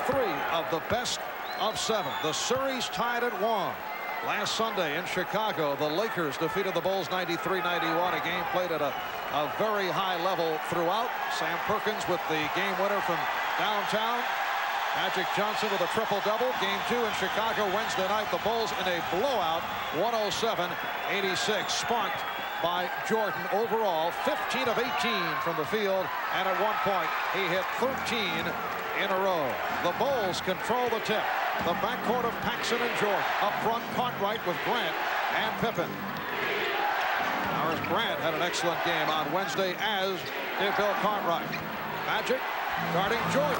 3 of the best of 7. The series tied at 1. Last Sunday in Chicago, the Lakers defeated the Bulls 93-91. A game played at a very high level throughout. Sam Perkins with the game winner from downtown. Magic Johnson with a triple-double. Game 2 in Chicago Wednesday night. The Bulls in a blowout, 107-86, sparked by Jordan. Overall, 15 of 18 from the field, and at one point, he hit 13 in a row. The Bulls control the tip. The backcourt of Paxson and Jordan. Up front, Cartwright with Grant and Pippen. Horace Grant had an excellent game on Wednesday, as did Bill Cartwright. Magic guarding Jordan,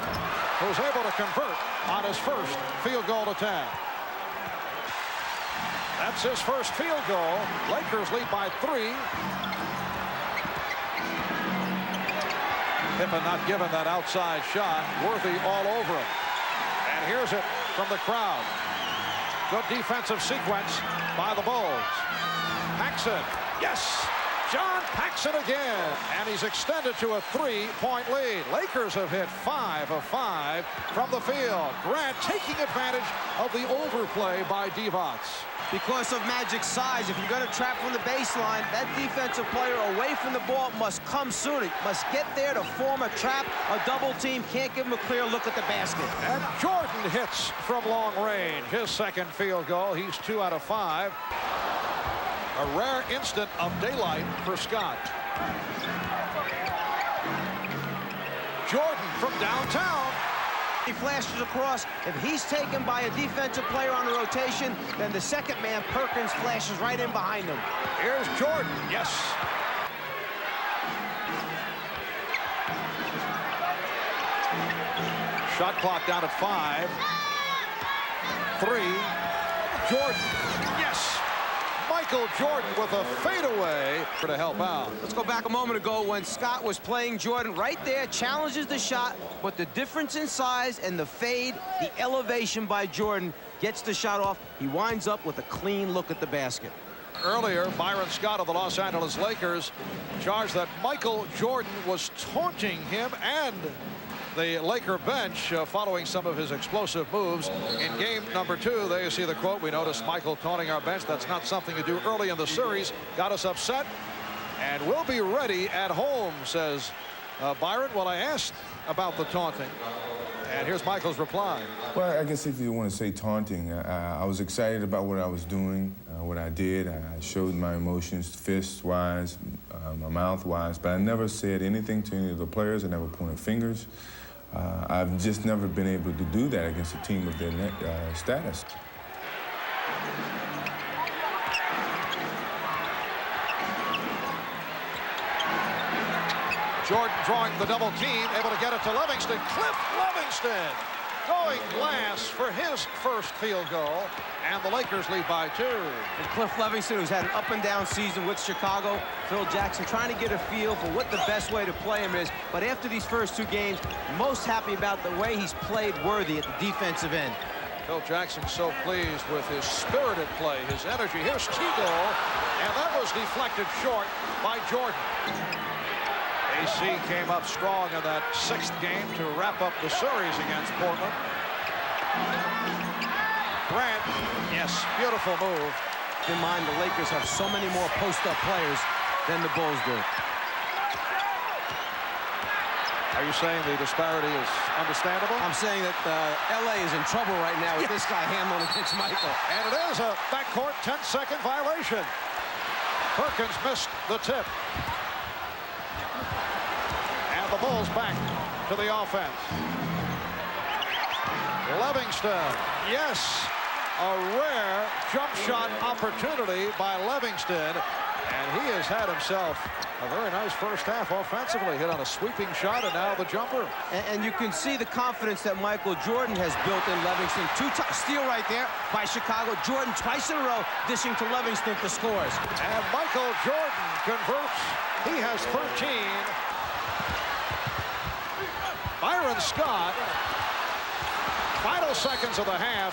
who's able to convert on his first field goal attempt. That's his first field goal. Lakers lead by 3. Pippen not given that outside shot. Worthy all over him. And here's it from the crowd. Good defensive sequence by the Bulls. Paxson, yes! John Paxson again, and he's extended to a 3-point lead. Lakers have hit 5 of 5 from the field. Grant taking advantage of the overplay by Divac. Because of Magic's size, if you're going to trap from the baseline, that defensive player away from the ball must come sooner. Must get there to form a trap, a double team. Can't give him a clear look at the basket. And Jordan hits from long range. His second field goal. He's 2 out of 5. A rare instant of daylight for Scott. Jordan from downtown. He flashes across. If he's taken by a defensive player on the rotation, then the second man, Perkins, flashes right in behind him. Here's Jordan. Yes. Shot clock down at 5. 3. Jordan. Yes. Michael Jordan with a fadeaway to help out. Let's go back a moment ago when Scott was playing Jordan. Right there, challenges the shot, but the difference in size and the fade, the elevation by Jordan gets the shot off. He winds up with a clean look at the basket. Earlier, Byron Scott of the Los Angeles Lakers charged that Michael Jordan was taunting him and the Laker bench following some of his explosive moves. In game number 2, there you see the quote. We noticed Michael taunting our bench. That's not something to do early in the series. Got us upset, and we'll be ready at home, says Byron. Well, I asked about the taunting, and here's Michael's reply. Well, I guess if you want to say taunting, I was excited about what I was doing, what I did. I showed my emotions, fist-wise, my mouth-wise, but I never said anything to any of the players. I never pointed fingers. I've just never been able to do that against a team of their status. Jordan drawing the double team, able to get it to Livingston. Cliff Livingston going glass for his first field goal, and the Lakers lead by 2. And Cliff Livingston, who's had an up-and-down season with Chicago. Phil Jackson trying to get a feel for what the best way to play him is. But after these first 2 games, most happy about the way he's played Worthy at the defensive end. Phil Jackson so pleased with his spirited play, his energy. Here's T-goal, and that was deflected short by Jordan. AC came up strong in that 6th game to wrap up the series against Portland. Grant, yes, beautiful move. Keep in mind, the Lakers have so many more post-up players than the Bulls do. Are you saying the disparity is understandable? I'm saying that LA is in trouble right now with this guy handling against Michael. And it is a backcourt 10-second violation. Perkins missed the tip. The Bulls back to the offense. Livingston, yes, a rare jump shot opportunity by Livingston, and he has had himself a very nice first half offensively. Hit on a sweeping shot, and now the jumper. And you can see the confidence that Michael Jordan has built in Livingston. Steal right there by Chicago. Jordan twice in a row dishing to Livingston for scores. And Michael Jordan converts. He has 13. Byron Scott, final seconds of the half,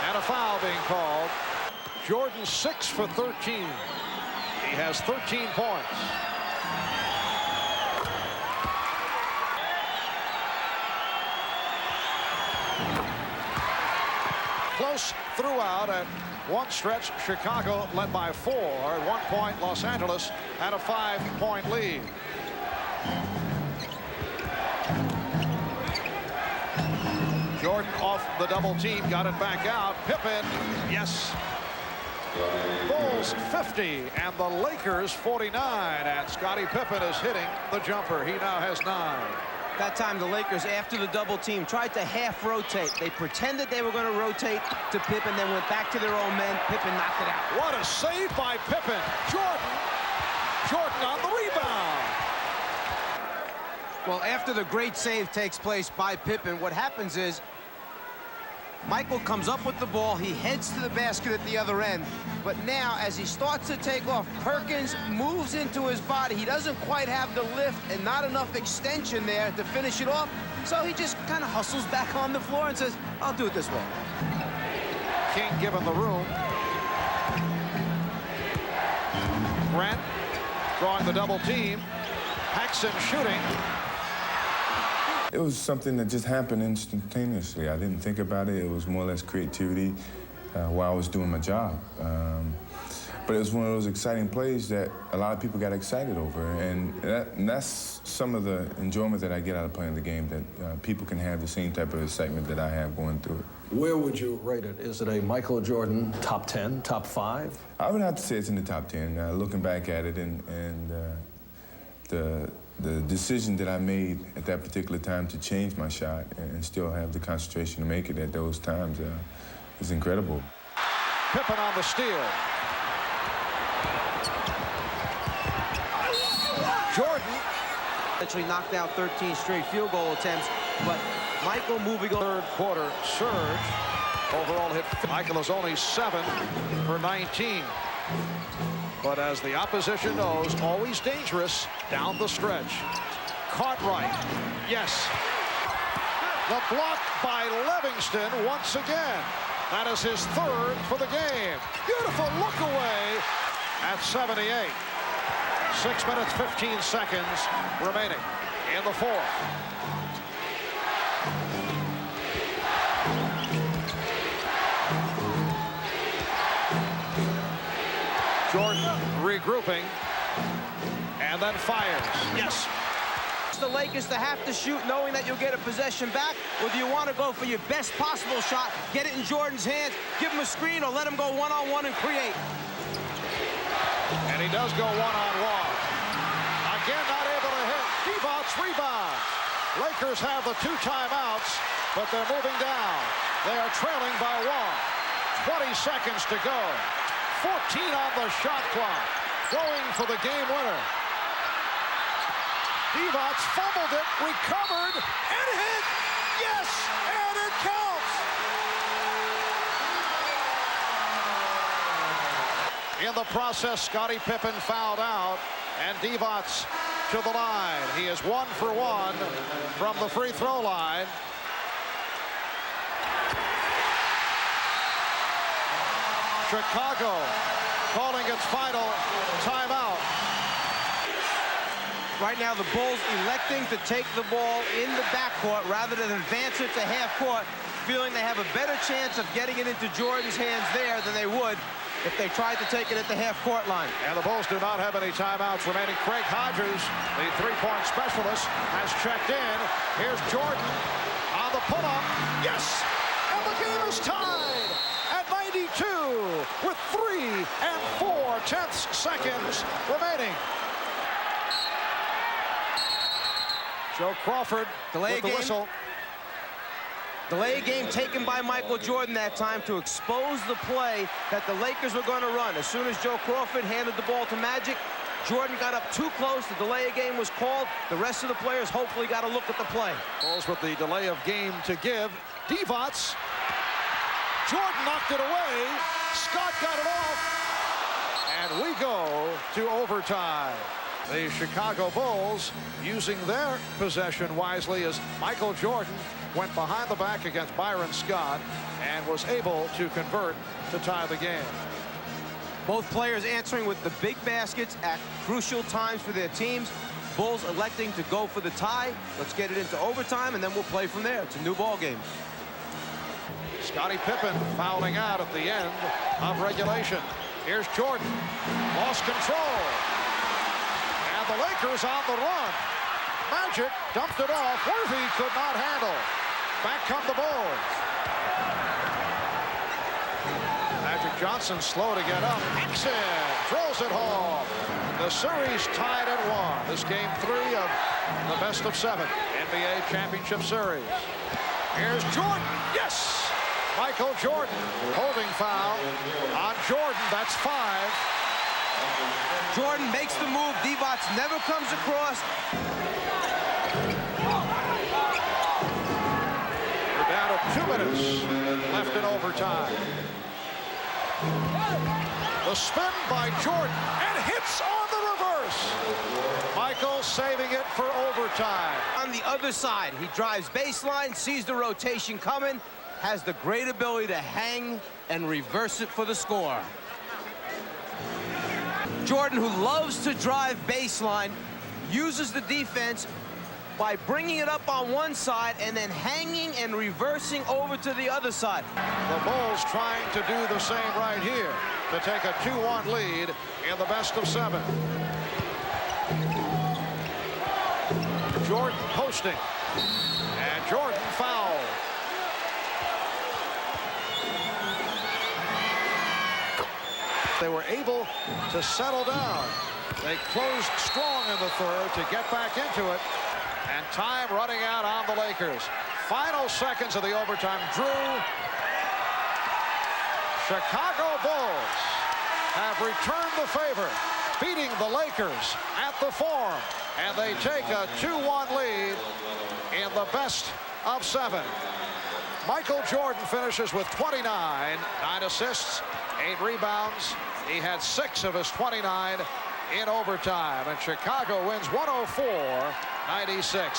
and a foul being called. Jordan 6 for 13. He has 13 points. close throughout. At one stretch, Chicago led by 4. At one point, Los Angeles had a 5-point lead. Jordan off the double team, got it back out. Pippen, yes. Bulls 50 and the Lakers 49. And Scottie Pippen is hitting the jumper. He now has 9. That time the Lakers, after the double team, tried to half rotate. They pretended they were going to rotate to Pippen, then went back to their own men. Pippen knocked it out. What a save by Pippen. Jordan on the rebound. Well, after the great save takes place by Pippen, what happens is Michael comes up with the ball. He heads to the basket at the other end. But now, as he starts to take off, Perkins moves into his body. He doesn't quite have the lift and not enough extension there to finish it off. So he just kind of hustles back on the floor and says, I'll do it this way. King given the room. Grant drawing the double team. Paxson shooting. It was something that just happened instantaneously. I didn't think about it. It was more or less creativity while I was doing my job. But it was one of those exciting plays that a lot of people got excited over. And that's some of the enjoyment that I get out of playing the game, that people can have the same type of excitement that I have going through it. Where would you rate it? Is it a Michael Jordan top 10, top 5? I would have to say it's in the top 10. Looking back at it and the decision that I made at that particular time to change my shot and still have the concentration to make it at those times is incredible. Pippen on the steal. Jordan Actually knocked out 13 straight field goal attempts, but Michael moving on. third quarter surge. Overall hit. Michael is only 7 for 19. But as the opposition knows, always dangerous down the stretch. Cartwright, yes. The block by Livingston once again. That is his 3rd for the game. Beautiful look away at 78. 6 minutes, 15 seconds remaining in the 4th. Jordan regrouping and then fires. Yes. The Lakers to have to shoot knowing that you'll get a possession back, or do you want to go for your best possible shot, get it in Jordan's hands, give him a screen, or let him go one-on-one and create? And he does go one-on-one. Again, not able to hit. Divac rebounds. Lakers have the 2 timeouts, but they're moving down. They are trailing by 1. 20 seconds to go. 14 on the shot clock. Going for the game winner. Divac fumbled it, recovered, and hit. Yes, and it counts. In the process, Scottie Pippen fouled out, and Divac to the line. He is 1 for 1 from the free throw line. Chicago calling its final timeout. Right now, the Bulls electing to take the ball in the backcourt rather than advance it to half court, feeling they have a better chance of getting it into Jordan's hands there than they would if they tried to take it at the half-court line. And the Bulls do not have any timeouts remaining. Craig Hodges, the three-point specialist, has checked in. Here's Jordan on the pull-up. Yes! And the game is tied at 92 with 3 4/10 seconds remaining. Joe Crawford with the whistle. Delay game taken by Michael Jordan that time to expose the play that the Lakers were going to run. As soon as Joe Crawford handed the ball to Magic, Jordan got up too close. The delay game was called. The rest of the players hopefully got a look at the play. Bulls with the delay of game to give. Divac. Jordan knocked it away. Scott got it off. And we go to overtime. The Chicago Bulls using their possession wisely as Michael Jordan went behind the back against Byron Scott and was able to convert to tie the game. Both players answering with the big baskets at crucial times for their teams. Bulls electing to go for the tie. Let's get it into overtime, and then we'll play from there. It's a new ball game. Scottie Pippen fouling out at the end of regulation. Here's Jordan. Lost control. And the Lakers on the run. Magic dumped it off. Worthy could not handle. Back come the Bulls. Magic Johnson slow to get up. Exit. Throws it home. The series tied at 1. This game 3 of the best of 7 NBA Championship Series. Here's Jordan. Yes! Michael Jordan. Holding foul on Jordan. That's 5. Jordan makes the move. Divac never comes across. We're down to 2 minutes left in overtime. The spin by Jordan and hits on the reverse. Michael saving it for overtime. On the other side, he drives baseline, sees the rotation coming, has the great ability to hang and reverse it for the score. Jordan, who loves to drive baseline, uses the defense by bringing it up on one side and then hanging and reversing over to the other side. The Bulls trying to do the same right here to take a 2-1 lead in the best of 7. Jordan posting. And Jordan fouled. They were able to settle down. They closed strong in the third to get back into it. And time running out on the Lakers. Final seconds of the overtime. Drew. Chicago Bulls have returned the favor, beating the Lakers at the Forum. And they take a 2-1 lead in the best of 7. Michael Jordan finishes with 29, 9 assists, 8 rebounds. He had 6 of his 29 in overtime. And Chicago wins 104-96.